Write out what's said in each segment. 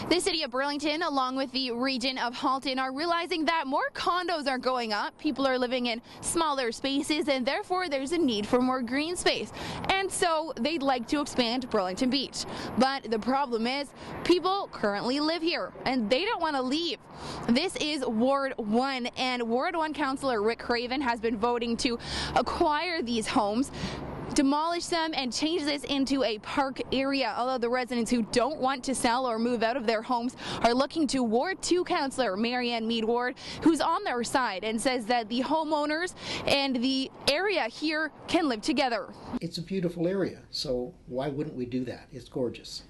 The City of Burlington, along with the Region of Halton, are realizing that more condos are going up. People are living in smaller spaces, and therefore there's a need for more green space. And so they'd like to expand Burlington Beach. But the problem is people currently live here, and they don't want to leave. This is Ward 1, and Ward 1 Councillor Rick Craven has been voting to acquire these homes, demolish them, and change this into a park area. Although the residents who don't want to sell or move out of their homes are looking to Ward 2 Councillor Marianne Mead Ward, who's on their side and says that the homeowners and the area here can live together. It's a beautiful area, so why wouldn't we do that? It's gorgeous.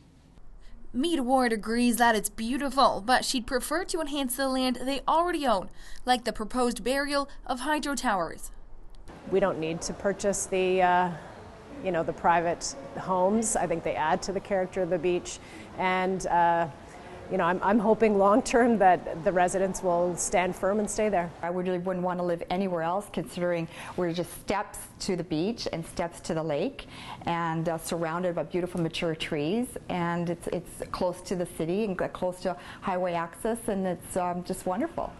Mead Ward agrees that it's beautiful, but she'd prefer to enhance the land they already own, like the proposed burial of hydro towers. We don't need to purchase the private homes. I think they add to the character of the beach, and I'm hoping long term that the residents will stand firm and stay there. I really wouldn't want to live anywhere else, considering we're just steps to the beach and steps to the lake, and surrounded by beautiful mature trees, and it's close to the city and close to highway access, and it's just wonderful.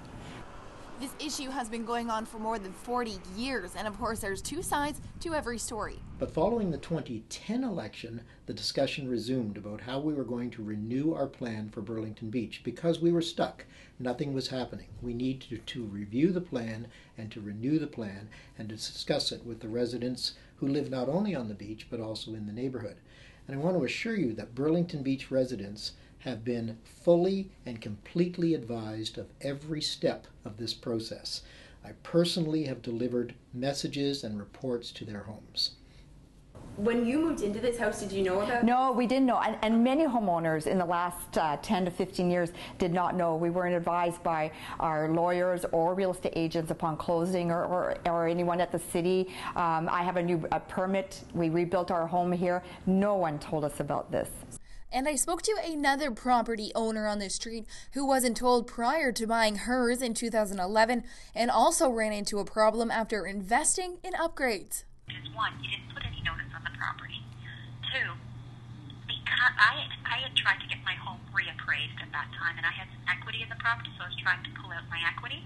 This issue has been going on for more than 40 years, and of course there's two sides to every story. But following the 2010 election, the discussion resumed about how we were going to renew our plan for Burlington Beach. Because we were stuck, nothing was happening. We needed to review the plan and to renew the plan and to discuss it with the residents who live not only on the beach but also in the neighborhood. And I want to assure you that Burlington Beach residents have been fully and completely advised of every step of this process. I personally have delivered messages and reports to their homes. When you moved into this house, did you know about it? No, we didn't know, and many homeowners in the last 10 to 15 years did not know. We weren't advised by our lawyers or real estate agents upon closing, or anyone at the city. I have a new permit. We rebuilt our home here. No one told us about this. And I spoke to another property owner on the street who wasn't told prior to buying hers in 2011, and also ran into a problem after investing in upgrades. One, you didn't put any notice on the property. Two, because I had tried to get my home reappraised at that time, and I had some equity in the property, so I was trying to pull out my equity.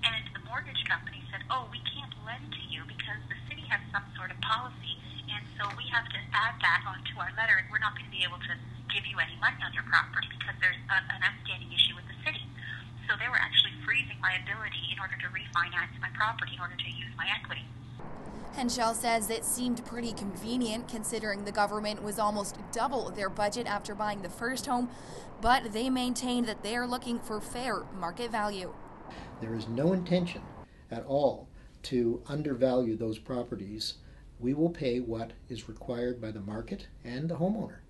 And the mortgage company said, "Oh, we can't lend to you because the city has some sort of policy, and so we have to add that onto our letter, and we're not going to be able to give you any money on your property because there's an outstanding issue with the city." So they were actually freezing my ability in order to refinance my property in order to use my equity. Henschel says it seemed pretty convenient considering the government was almost double their budget after buying the first home, but they maintained that they are looking for fair market value. There is no intention at all to undervalue those properties. We will pay what is required by the market and the homeowner.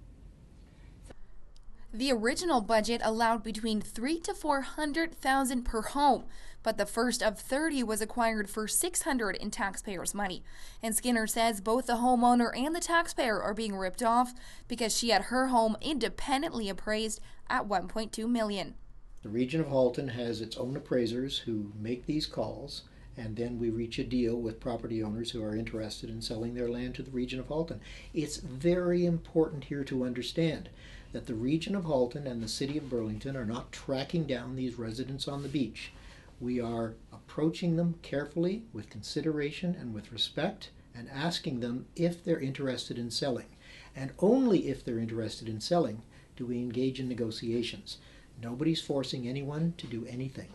The original budget allowed between $300,000 to $400,000 per home, but the first of 30 was acquired for $600,000 in taxpayers' money. And Skinner says both the homeowner and the taxpayer are being ripped off because she had her home independently appraised at $1.2 million. The Region of Halton has its own appraisers who make these calls, and then we reach a deal with property owners who are interested in selling their land to the Region of Halton. It's very important here to understand that the Region of Halton and the City of Burlington are not tracking down these residents on the beach. We are approaching them carefully, with consideration and with respect, and asking them if they're interested in selling. And only if they're interested in selling do we engage in negotiations. Nobody's forcing anyone to do anything.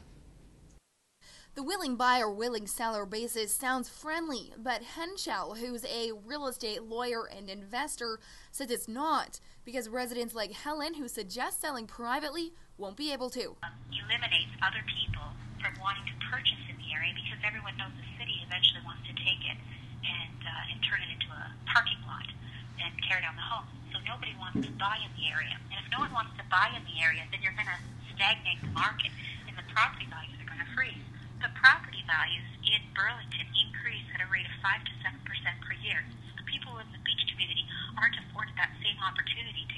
The willing buyer, willing seller basis sounds friendly, but Henschel, who's a real estate lawyer and investor, says it's not, because residents like Helen, who suggest selling privately, won't be able to. Eliminates other people from wanting to purchase in the area because everyone knows the city eventually wants to take it and turn it into a parking lot and tear down the homes. So nobody wants to buy in the area. And if no one wants to buy in the area, then you're going to stagnate the market and the property values are going to freeze. The property values in Burlington increase at a rate of 5 to 7% per year. So the people in the beach community aren't afforded that same opportunity to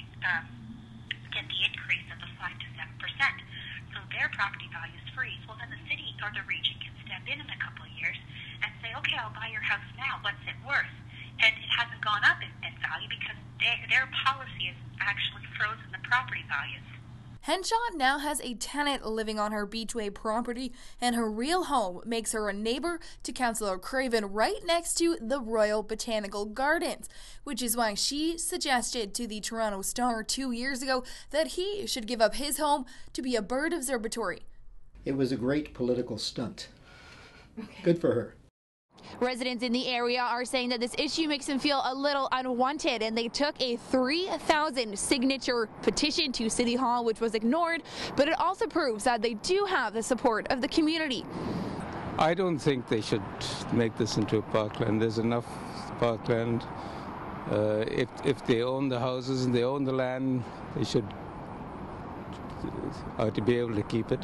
get the increase of the 5 to 7%. So their property values freeze. Well, then the city or the region can step in a couple of years and say, "Okay, I'll buy your house now. What's it worth?" And it hasn't gone up in value because their policy has actually frozen the property values. Henshaw now has a tenant living on her Beachway property, and her real home makes her a neighbor to Councillor Craven right next to the Royal Botanical Gardens, which is why she suggested to the Toronto Star 2 years ago that he should give up his home to be a bird observatory. It was a great political stunt. Good for her. Residents in the area are saying that this issue makes them feel a little unwanted, and they took a 3,000 signature petition to City Hall, which was ignored, but it also proves that they do have the support of the community. I don't think they should make this into a parkland. There's enough parkland. If they own the houses and they own the land, they should to be able to keep it.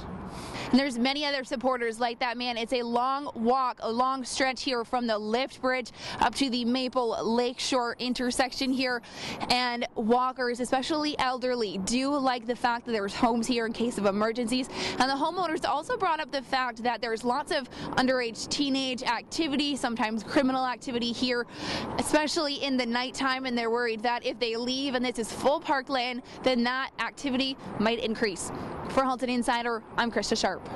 And there's many other supporters like that man. It's a long walk, a long stretch here from the lift bridge up to the Maple Lakeshore intersection here. And walkers, especially elderly, do like the fact that there's homes here in case of emergencies. And the homeowners also brought up the fact that there's lots of underage teenage activity, sometimes criminal activity here, especially in the nighttime. And they're worried that if they leave and this is full parkland, then that activity might increase. For Halton Insider, I'm Krista Sharpe.